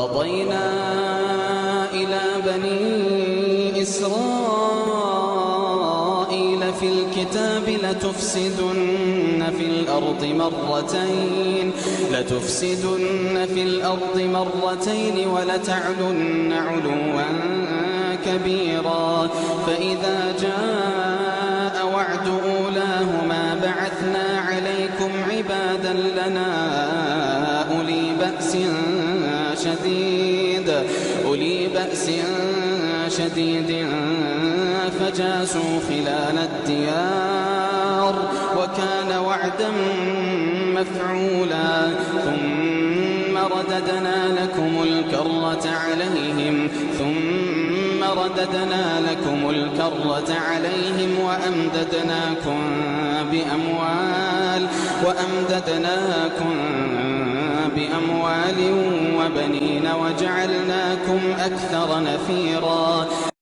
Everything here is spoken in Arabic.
وقضينا إلى بني إسرائيل في الكتاب لتفسدن في الأرض مرتين ولتعلن علوا كبيرا فإذا جاء وعد أولاهما بعثنا عليكم عبادا لنا أولي بأس شديد فجاسوا خلال الديار وكان وعدا مفعولا ثم رددنا لكم الكرة عليهم وأمددناكم بأموال وبنين وجعلناكم أكثر نفيرا